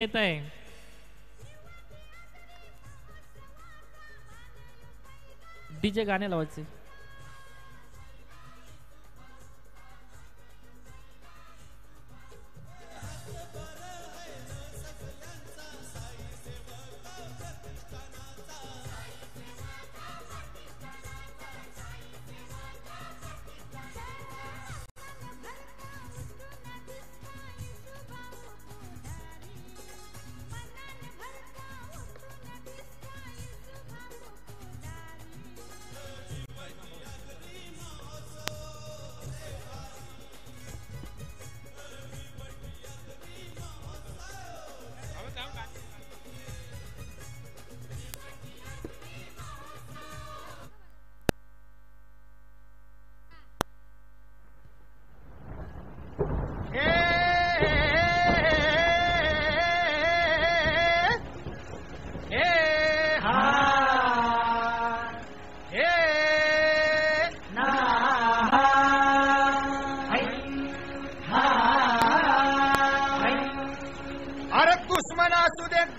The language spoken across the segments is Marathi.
येत आहे डीजे गाणे लावायचे.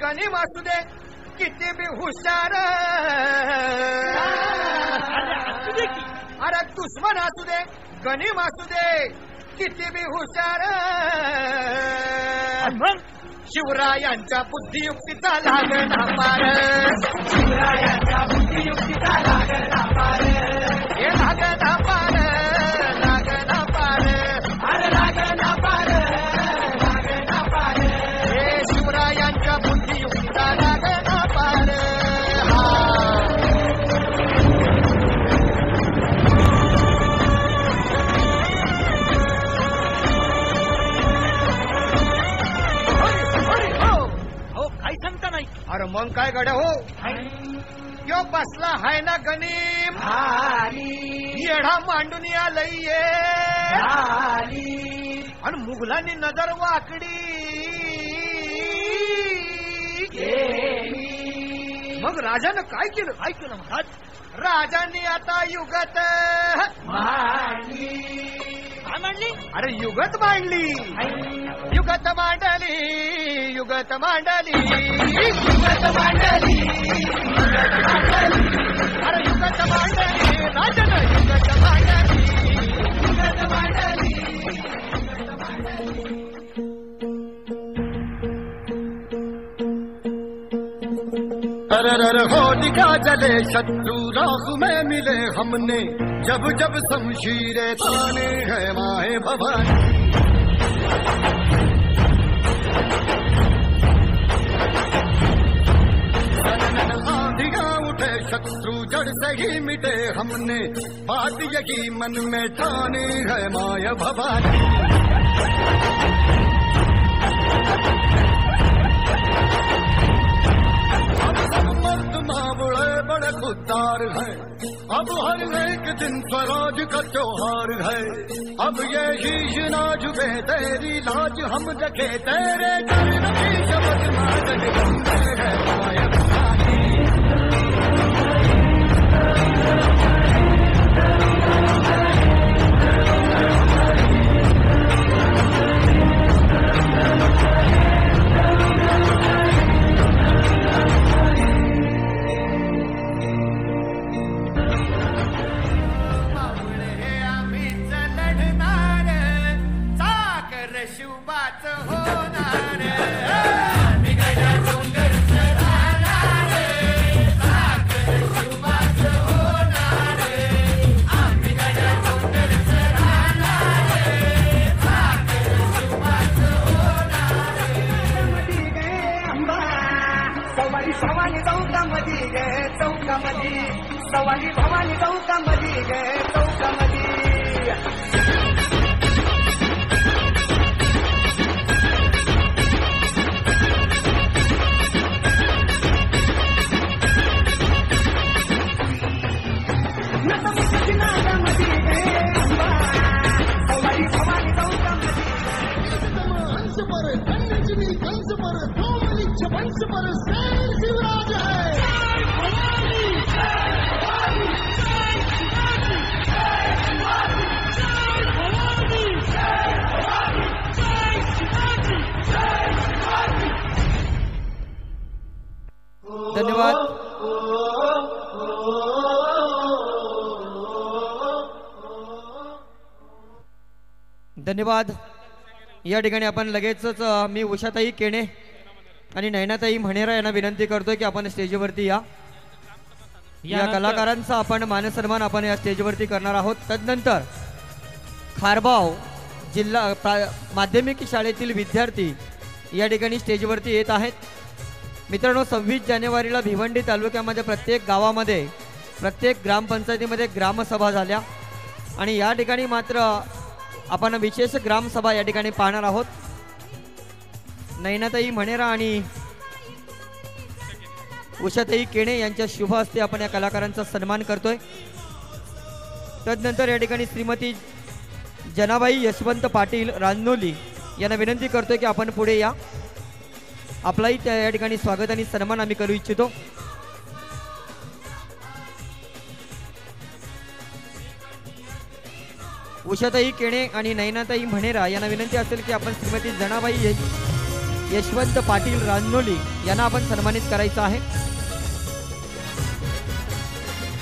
गनीम असू दे किती बी हुशार अरे दुश्मन असू दे गनीम असू दे किती बी हुशार शिवरायांच्या बुद्धियुक्तीचा लागला पार शिवरायांच्या बुद्धियुक्तीचा लागला पार हे लागला पार लागला पार अरे लागला पार लागला पार हे शिवरायांच्या बुद्धियुक्तीचा लागला पार अरे मग काय गड्या हो यो बसला हाय ना गनीम येढा मांडून आलंय आणि मुघलांनी नजर वाकडी मग राजानं काय केलं महाराज राजांनी आता युगत मांडली अरे युगत मांडली युगत मांडली युगत मांडली युगत मांडली अरे युगत मांडली राजानं युगत मांडली युगत मांडली तरर होलिका जले शत्रु राह में मिले हमने जब जब शमशीरें ताने है माए भवानी सनन आंधियां उठे शत्रु जड़ से ही मिटे हमने बात यही मन में ठानी है माया भवानी बड़े बड़े खुददार हैं अब हर एक दिन स्वराज का त्योहार है अब ये शीश ना झुके तेरी लाज हम रखे तेरे चरण की शपथ मांगने है माया भवानी सवाली भवानी चौकामध्ये गे चौकामध्ये सवाली भवानी चौकामध्ये हंस पर कन्याचिनी कंस पर कोमलिच्छ वंश पर शेर शिवराज है धन्यवाद. धन्यवाद. या ठिकाणी आपण लगेचच मी उषाताई केणे आणि नयनाताई म्हणेरा यांना विनंती करतोय की आपण स्टेजवरती या. या कलाकारांचा आपण मानसन्मान आपण या स्टेजवरती करणार आहोत. तदनंतर खारबाव जिल्हा माध्यमिक शाळेतील विद्यार्थी या ठिकाणी स्टेजवरती येत आहेत. मित्रांनो, 26 जानेवारीला भिवंडी तालुक्यामध्ये प्रत्येक गावामध्ये प्रत्येक ग्रामपंचायतीमध्ये ग्रामसभा झाल्या आणि या ठिकाणी मात्र आपण विशेष ग्रामसभा या ठिकाणी पाहणार आहोत. नयनाताई म्हणेरा आणि उषाताई केणे यांच्या शुभ हस्ते आपण या कलाकारांचा सन्मान करतोय. तदनंतर या ठिकाणी श्रीमती जनाबाई यशवंत पाटील रांजनोली यांना विनंती करतोय की आपण पुढे या. आपलाही या ठिकाणी स्वागत आणि सन्मान आम्ही करू इच्छितो. उषाताई केणे आणि नयनाताई म्हणेरा यांना विनंती असेल की आपण श्रीमती जनाबाई यशवंत पाटील रांजनोली यांना आपण सन्मानित करायचं आहे.